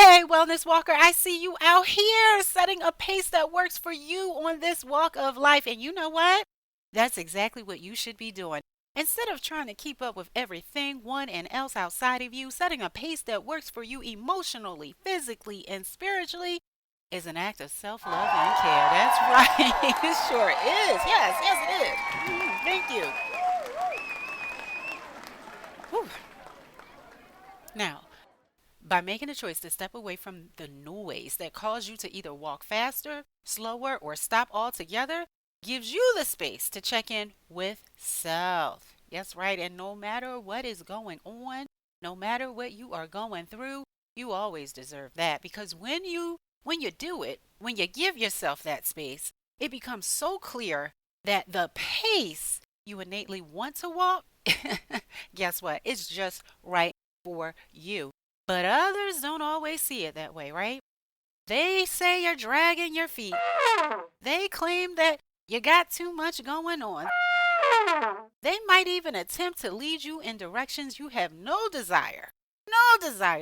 Hey, Wellness Walker, I see you out here setting a pace that works for you on this walk of life. And you know what? That's exactly what you should be doing. Instead of trying to keep up with everything one and else outside of you, setting a pace that works for you emotionally, physically, and spiritually is an act of self love and care. That's right. It sure is. Yes, yes, it is. Thank you. Whew. Now, by making a choice to step away from the noise that calls you to either walk faster, slower, or stop altogether, gives you the space to check in with self. Yes, right. And no matter what is going on, no matter what you are going through, you always deserve that because when you do it, when you give yourself that space, it becomes so clear that the pace you innately want to walk, guess what? It's just right for you. But others don't always see it that way, right? They say you're dragging your feet. They claim that you got too much going on. They might even attempt to lead you in directions you have no desire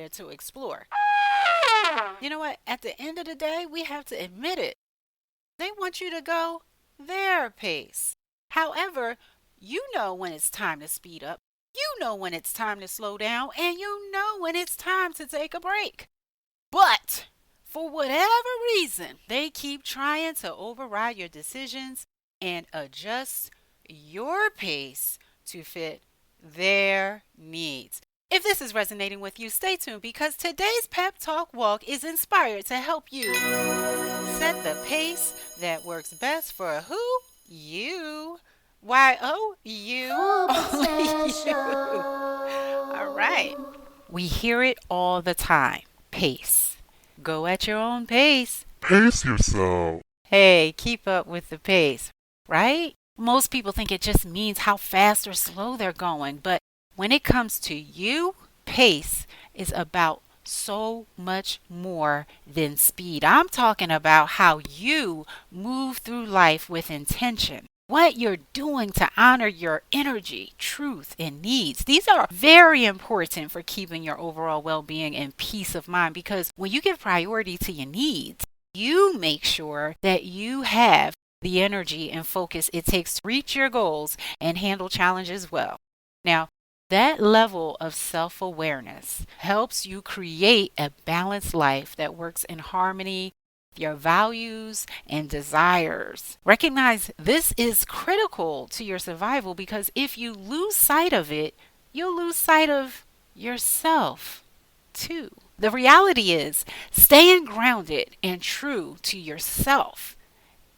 to explore. You know what? At the end of the day, we have to admit it. They want you to go their pace. However, you know when it's time to speed up. You know when it's time to slow down, and you know when it's time to take a break. But for whatever reason, they keep trying to override your decisions and adjust your pace to fit their needs. If this is resonating with you, stay tuned because today's Pep Talk Walk is inspired to help you set the pace that works best for who? You. Y-O, you. Only you. All right. We hear it all the time. Pace. Go at your own pace. Pace yourself. Hey, keep up with the pace, right? Most people think it just means how fast or slow they're going, but when it comes to you, pace is about so much more than speed. I'm talking about how you move through life with intention. What you're doing to honor your energy, truth, and needs. These are very important for keeping your overall well being and peace of mind because when you give priority to your needs, you make sure that you have the energy and focus it takes to reach your goals and handle challenges well. Now, that level of self awareness helps you create a balanced life that works in harmony with your values and desires. Recognize this is critical to your survival because if you lose sight of it, you'll lose sight of yourself too. The reality is, staying grounded and true to yourself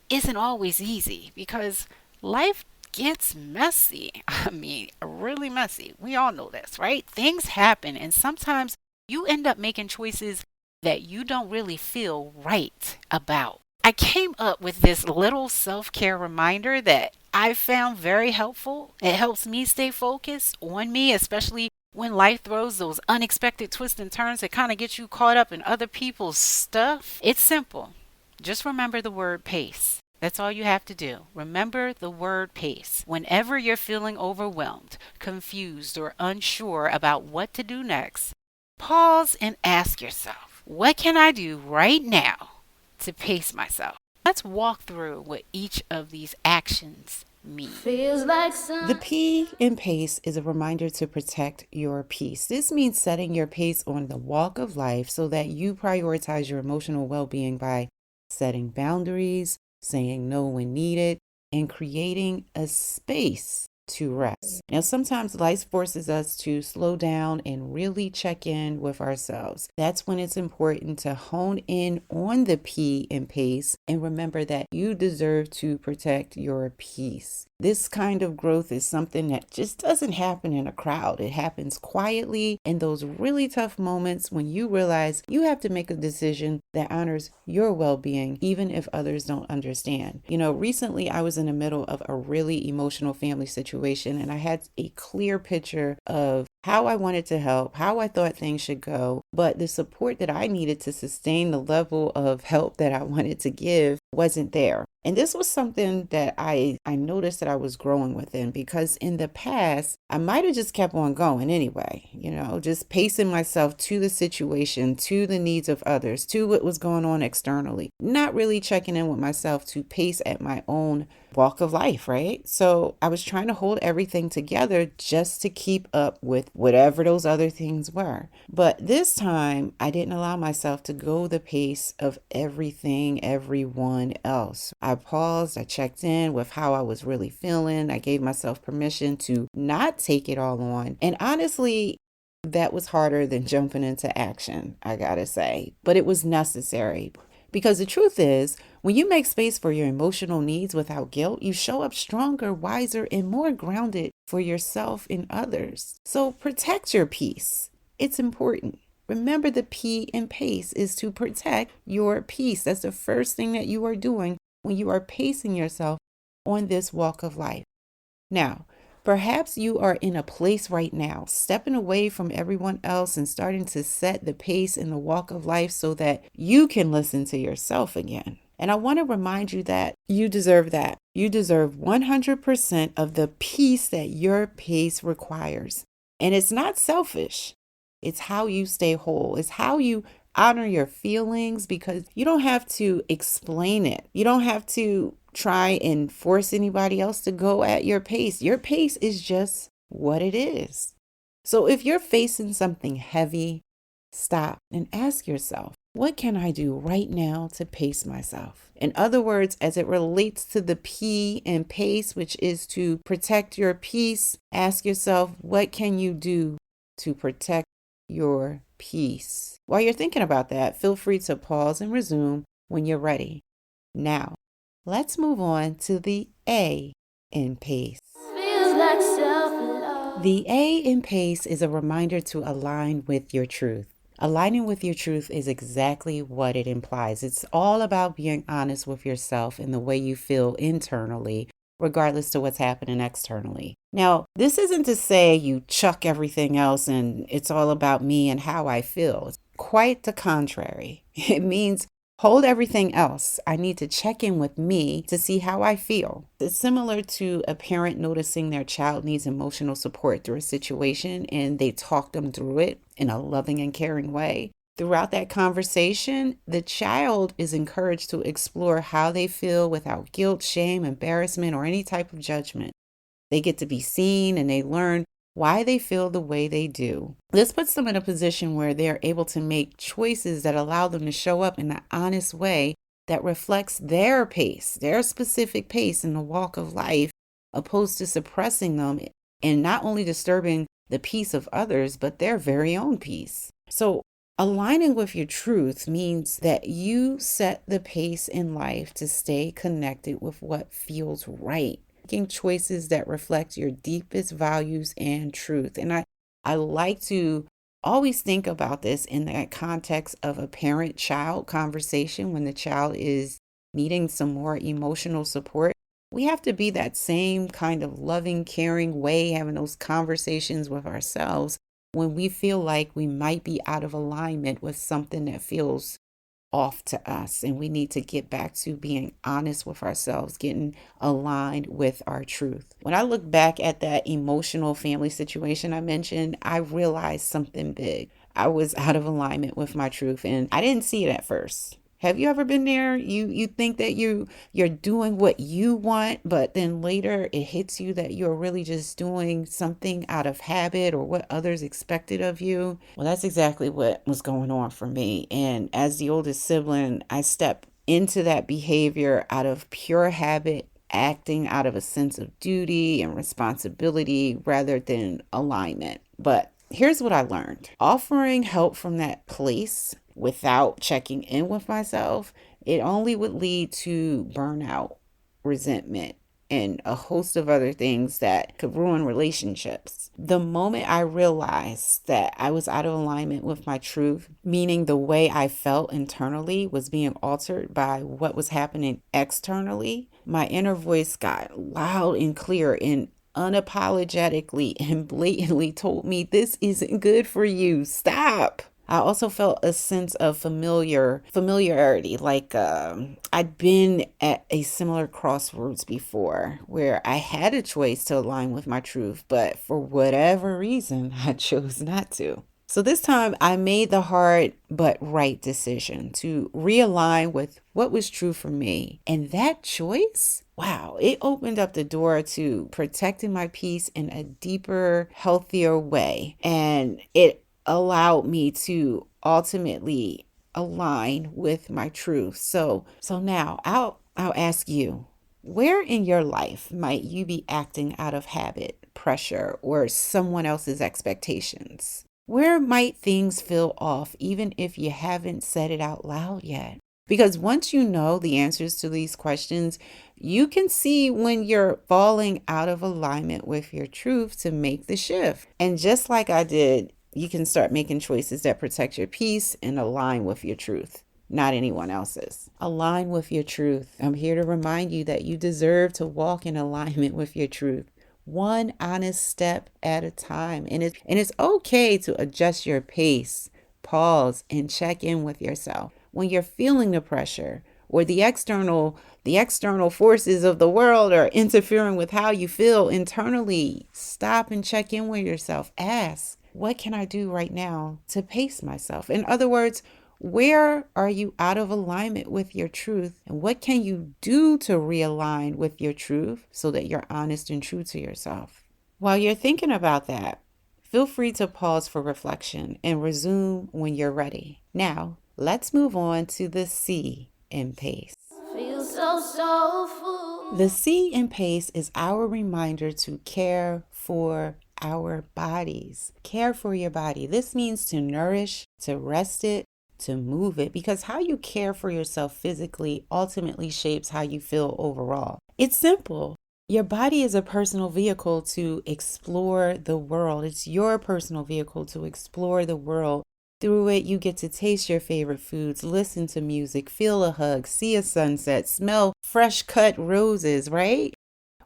isn't always easy because life gets messy. I mean, really messy. We all know this, right? Things happen, and sometimes you end up making choices that you don't really feel right about. I came up with this little self care reminder that I found very helpful. It helps me stay focused on me, especially when life throws those unexpected twists and turns that kind of get you caught up in other people's stuff. It's simple. Just remember the word pace. That's all you have to do. Remember the word pace. Whenever you're feeling overwhelmed, confused, or unsure about what to do next, pause and ask yourself, what can I do right now to pace myself? Let's walk through what each of these actions mean. Feels like The P in pace is a reminder to protect your peace. This means setting your pace on the walk of life so that you prioritize your emotional well being by setting boundaries, saying no when needed, and creating a space to rest. Now, sometimes life forces us to slow down and really check in with ourselves. That's when it's important to hone in on the P in pace and remember that you deserve to protect your peace. This kind of growth is something that just doesn't happen in a crowd. It happens quietly in those really tough moments when you realize you have to make a decision that honors your well being, even if others don't understand. Recently I was in the middle of a really emotional family situation, and I had a clear picture of how I wanted to help, how I thought things should go, but the support that I needed to sustain the level of help that I wanted to give wasn't there. And this was something that I noticed that I was growing within, because in the past, I might have just kept on going anyway, just pacing myself to the situation, to the needs of others, to what was going on externally, not really checking in with myself to pace at my own walk of life, right? So I was trying to hold everything together just to keep up with whatever those other things were. But this time, I didn't allow myself to go the pace of everything, everyone else. I paused, I checked in with how I was really feeling. I gave myself permission to not take it all on. And honestly, that was harder than jumping into action, I gotta say. But it was necessary. Because the truth is, when you make space for your emotional needs without guilt, you show up stronger, wiser, and more grounded for yourself and others. So protect your peace. It's important. Remember, the P in PACE is to protect your peace. That's the first thing that you are doing when you are pacing yourself on this walk of life. Now, perhaps you are in a place right now, stepping away from everyone else and starting to set the pace in the walk of life so that you can listen to yourself again. And I want to remind you that you deserve that. You deserve 100% of the peace that your pace requires. And it's not selfish. It's how you stay whole. It's how you honor your feelings, because you don't have to explain it. You don't have to try and force anybody else to go at your pace. Your pace is just what it is. So if you're facing something heavy, stop and ask yourself, what can I do right now to pace myself? In other words, as it relates to the P in PACE, which is to protect your peace, ask yourself, what can you do to protect your peace? While you're thinking about that, feel free to pause and resume when you're ready. Now, let's move on to the A in PACE. Feels like self-love. The A in PACE is a reminder to align with your truth. Aligning with your truth is exactly what it implies. It's all about being honest with yourself and the way you feel internally, regardless to what's happening externally. Now, this isn't to say you chuck everything else and it's all about me and how I feel. It's quite the contrary. It means hold everything else. I need to check in with me to see how I feel. It's similar to a parent noticing their child needs emotional support through a situation and they talk them through it in a loving and caring way. Throughout that conversation, the child is encouraged to explore how they feel without guilt, shame, embarrassment, or any type of judgment. They get to be seen and they learn why they feel the way they do. This puts them in a position where they're able to make choices that allow them to show up in an honest way that reflects their pace, their specific pace in the walk of life, opposed to suppressing them and not only disturbing the peace of others, but their very own peace. So, aligning with your truth means that you set the pace in life to stay connected with what feels right, making choices that reflect your deepest values and truth. And I like to always think about this in that context of a parent-child conversation when the child is needing some more emotional support. We have to be that same kind of loving, caring way, having those conversations with ourselves when we feel like we might be out of alignment with something that feels off to us, and we need to get back to being honest with ourselves, getting aligned with our truth. When I look back at that emotional family situation I mentioned, I realized something big. I was out of alignment with my truth and I didn't see it at first. Have you ever been there? You think that you're doing what you want, but then later it hits you that you're really just doing something out of habit or what others expected of you. Well, that's exactly what was going on for me. And as the oldest sibling, I stepped into that behavior out of pure habit, acting out of a sense of duty and responsibility rather than alignment. But here's what I learned. Offering help from that place without checking in with myself, it only would lead to burnout, resentment, and a host of other things that could ruin relationships. The moment I realized that I was out of alignment with my truth, meaning the way I felt internally was being altered by what was happening externally, my inner voice got loud and clear and unapologetically and blatantly told me, this isn't good for you. Stop. I also felt a sense of familiarity, like I'd been at a similar crossroads before where I had a choice to align with my truth, but for whatever reason, I chose not to. So this time I made the hard but right decision to realign with what was true for me. And that choice, wow, it opened up the door to protecting my peace in a deeper, healthier way. And it allowed me to ultimately align with my truth. So now I'll ask you, where in your life might you be acting out of habit, pressure, or someone else's expectations? Where might things feel off even if you haven't said it out loud yet? Because once you know the answers to these questions, you can see when you're falling out of alignment with your truth to make the shift. And just like I did, you can start making choices that protect your peace and align with your truth, not anyone else's. Align with your truth. I'm here to remind you that you deserve to walk in alignment with your truth, one honest step at a time. And it's okay to adjust your pace, pause, and check in with yourself. When you're feeling the pressure or the external forces of the world are interfering with how you feel internally, stop and check in with yourself. Ask, what can I do right now to pace myself? In other words, where are you out of alignment with your truth? And what can you do to realign with your truth so that you're honest and true to yourself? While you're thinking about that, feel free to pause for reflection and resume when you're ready. Now, let's move on to the C in pace. Feel so soulful. The C in pace is our reminder to care for our bodies. Care for your body. This means to nourish, to rest it, to move it, because how you care for yourself physically ultimately shapes how you feel overall. It's simple. Your body is a personal vehicle to explore the world. It's your personal vehicle to explore the world. Through it, you get to taste your favorite foods, listen to music, feel a hug, see a sunset, smell fresh cut roses, right?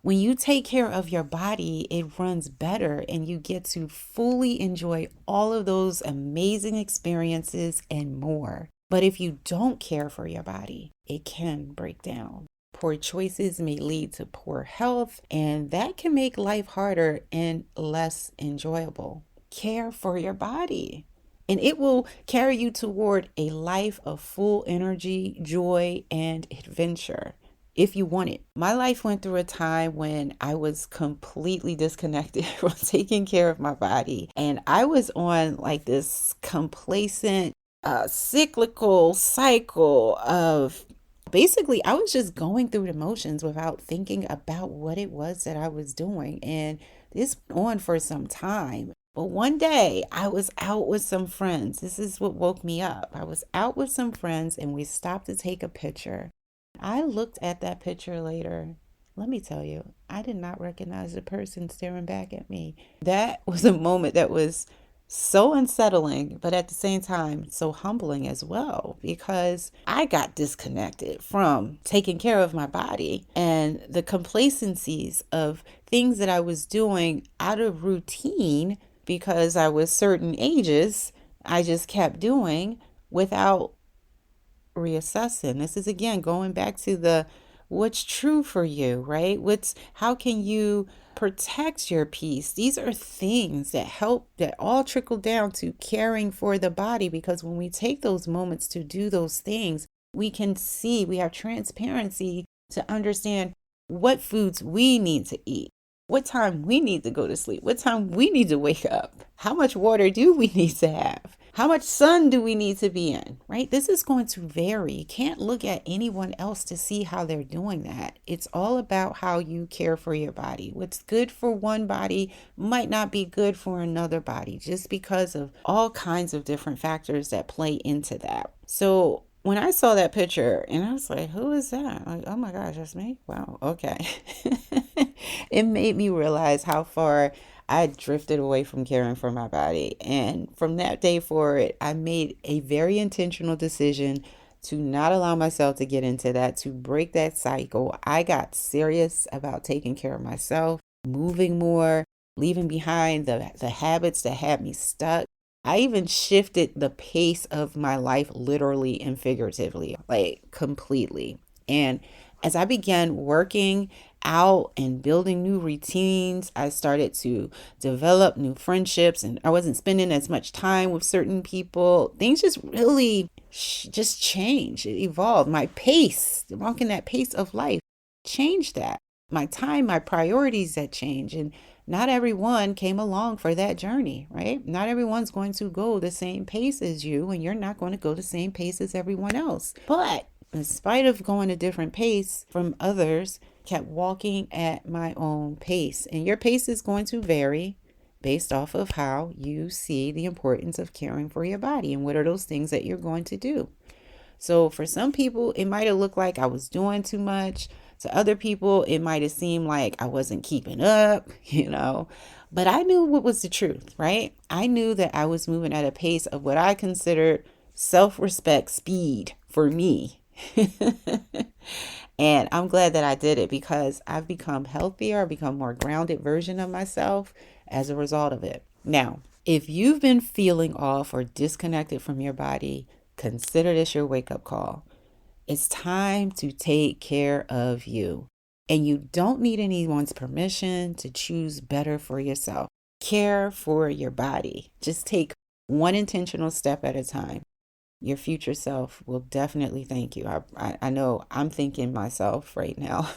When you take care of your body, it runs better and you get to fully enjoy all of those amazing experiences and more. But if you don't care for your body, it can break down. Poor choices may lead to poor health, and that can make life harder and less enjoyable. Care for your body, and it will carry you toward a life of full energy, joy, and adventure if you want it. My life went through a time when I was completely disconnected from taking care of my body. And I was on like this complacent, cyclical cycle of basically, I was just going through the motions without thinking about what it was that I was doing. And this went on for some time. But one day I was out with some friends. This is what woke me up. I was out with some friends and we stopped to take a picture. I looked at that picture later. Let me tell you, I did not recognize the person staring back at me. That was a moment that was so unsettling, but at the same time, so humbling as well, because I got disconnected from taking care of my body and the complacencies of things that I was doing out of routine because I was certain ages. I just kept doing without reassessing. This is again going back to the what's true for you, right? How can you protect your peace? These are things that help, that all trickle down to caring for the body, because when we take those moments to do those things, we can see, we have transparency to understand what foods we need to eat, what time we need to go to sleep, what time we need to wake up, how much water do we need to have, how much sun do we need to be in, right? This is going to vary. You can't look at anyone else to see how they're doing that. It's all about how you care for your body. What's good for one body might not be good for another body, just because of all kinds of different factors that play into that. So when I saw that picture and I was like, who is that? Like, oh my gosh, that's me? Wow, okay. It made me realize how far I drifted away from caring for my body. And from that day forward, I made a very intentional decision to not allow myself to get into that, to break that cycle. I got serious about taking care of myself, moving more, leaving behind the habits that had me stuck. I even shifted the pace of my life literally and figuratively, like completely. And as I began working out and building new routines, I started to develop new friendships, and I wasn't spending as much time with certain people. Things just really just changed. It evolved. My pace, walking that pace of life, changed that. My time, my priorities that changed. And not everyone came along for that journey, right? Not everyone's going to go the same pace as you, and you're not going to go the same pace as everyone else. But in spite of going a different pace from others, kept walking at my own pace. And your pace is going to vary based off of how you see the importance of caring for your body and what are those things that you're going to do. So for some people, it might have looked like I was doing too much. To other people, it might have seemed like I wasn't keeping up, But I knew what was the truth, right? I knew that I was moving at a pace of what I considered self respect speed for me. And I'm glad that I did it because I've become healthier, I've become more grounded version of myself as a result of it. Now, if you've been feeling off or disconnected from your body, consider this your wake up call. It's time to take care of you. And you don't need anyone's permission to choose better for yourself. Care for your body. Just take one intentional step at a time. Your future self will definitely thank you. I know I'm thanking myself right now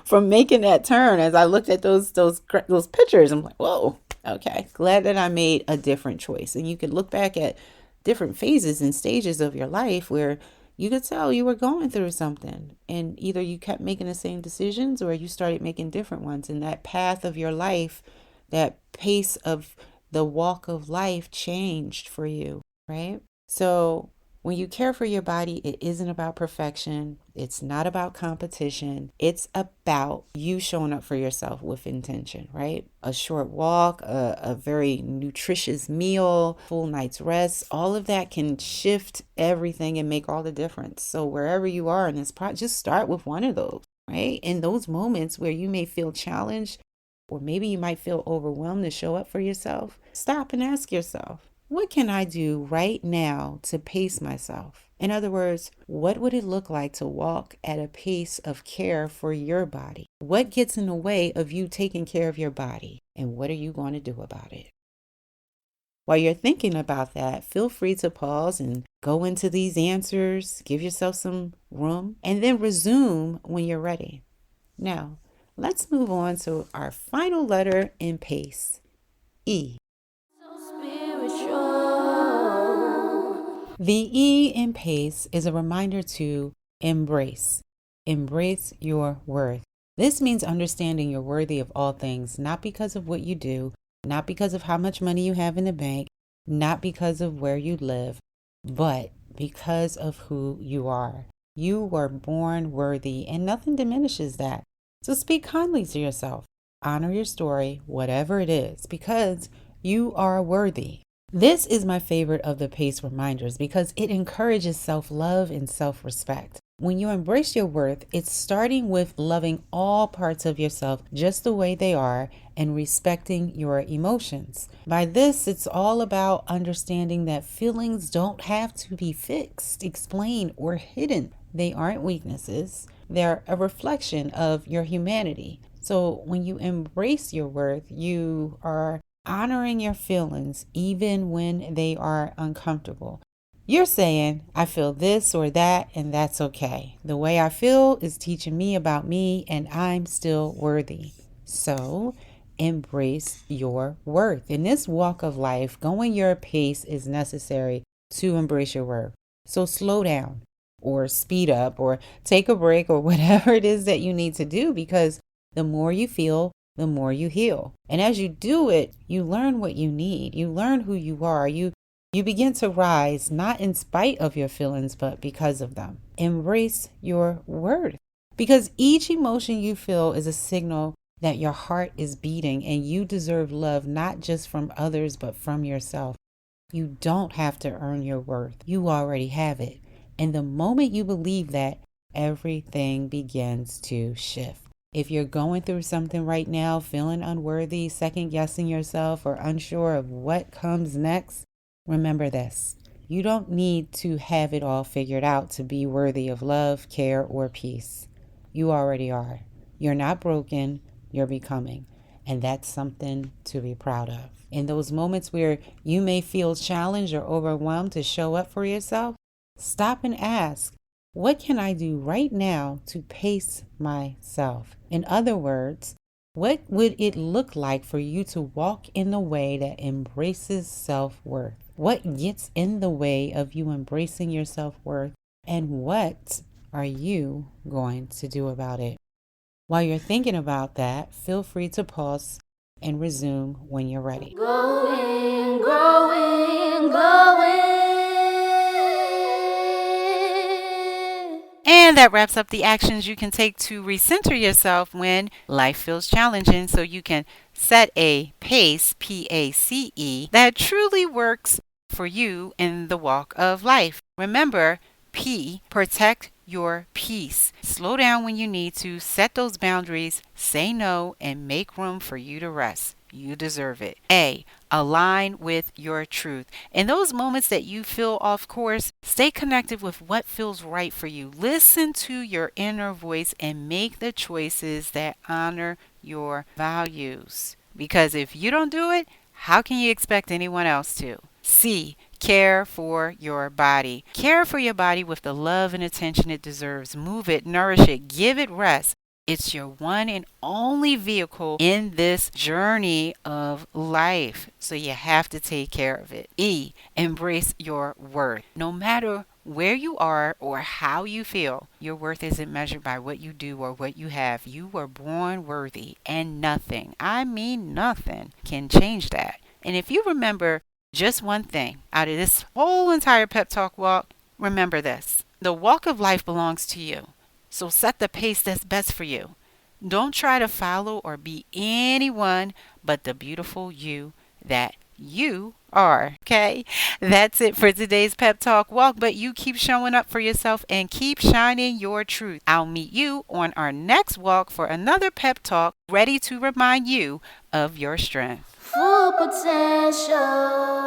from making that turn. As I looked at those pictures, I'm like, whoa, okay, glad that I made a different choice. And you can look back at different phases and stages of your life where you could tell you were going through something, and either you kept making the same decisions or you started making different ones. And that path of your life, that pace of the walk of life changed for you, right? So, when you care for your body, it isn't about perfection. It's not about competition. It's about you showing up for yourself with intention, right? A short walk, a very nutritious meal, full night's rest, all of that can shift everything and make all the difference. So, wherever you are in this project, just start with one of those, right? In those moments where you may feel challenged, or maybe you might feel overwhelmed to show up for yourself, stop and ask yourself, what can I do right now to pace myself? In other words, what would it look like to walk at a pace of care for your body? What gets in the way of you taking care of your body? And what are you going to do about it? While you're thinking about that, feel free to pause and go into these answers, give yourself some room, and then resume when you're ready. Now, let's move on to our final letter in PACE, E. The E in PACE is a reminder to embrace. Embrace your worth. This means understanding you're worthy of all things, not because of what you do, not because of how much money you have in the bank, not because of where you live, but because of who you are. You were born worthy, and nothing diminishes that. So speak kindly to yourself. Honor your story, whatever it is, because you are worthy. This is my favorite of the PACE reminders because it encourages self-love and self-respect. When you embrace your worth, it's starting with loving all parts of yourself just the way they are and respecting your emotions. By this, it's all about understanding that feelings don't have to be fixed, explained, or hidden. They aren't weaknesses. They're a reflection of your humanity. So when you embrace your worth, you are honoring your feelings even when they are uncomfortable. You're saying, I feel this or that, and that's okay. The way I feel is teaching me about me, and I'm still worthy. So, embrace your worth. In this walk of life, going your pace is necessary to embrace your worth. So, slow down, or speed up, or take a break, or whatever it is that you need to do, because the more you feel, the more you heal. And as you do it, you learn what you need. You learn who you are. You begin to rise, not in spite of your feelings, but because of them. Embrace your worth. Because each emotion you feel is a signal that your heart is beating and you deserve love, not just from others, but from yourself. You don't have to earn your worth. You already have it. And the moment you believe that, everything begins to shift. If you're going through something right now, feeling unworthy, second guessing yourself, or unsure of what comes next, remember this. You don't need to have it all figured out to be worthy of love, care, or peace. You already are. You're not broken, you're becoming. And that's something to be proud of. In those moments where you may feel challenged or overwhelmed to show up for yourself, stop and ask, what can I do right now to pace myself? In other words, what would it look like for you to walk in the way that embraces self worth? What gets in the way of you embracing your self worth? And what are you going to do about it? While you're thinking about that, feel free to pause and resume when you're ready. Going, growing, glowing. And that wraps up the actions you can take to recenter yourself when life feels challenging so you can set a pace, PACE, that truly works for you in the walk of life. Remember, P, protect your peace. Slow down when you need to, set those boundaries, say no, and make room for you to rest. You deserve it. A, align with your truth. In those moments that you feel off course, stay connected with what feels right for you. Listen to your inner voice and make the choices that honor your values. Because if you don't do it, how can you expect anyone else to? C, care for your body. Care for your body with the love and attention it deserves. Move it, nourish it, give it rest. It's your one and only vehicle in this journey of life. So you have to take care of it. E, embrace your worth. No matter where you are or how you feel, your worth isn't measured by what you do or what you have. You were born worthy, and nothing, I mean nothing, can change that. And if you remember just one thing out of this whole entire pep talk walk, remember this. The walk of life belongs to you. So set the pace that's best for you. Don't try to follow or be anyone but the beautiful you that you are. Okay? That's it for today's pep talk walk, but you keep showing up for yourself and keep shining your truth. I'll meet you on our next walk for another pep talk ready to remind you of your strength. Full potential.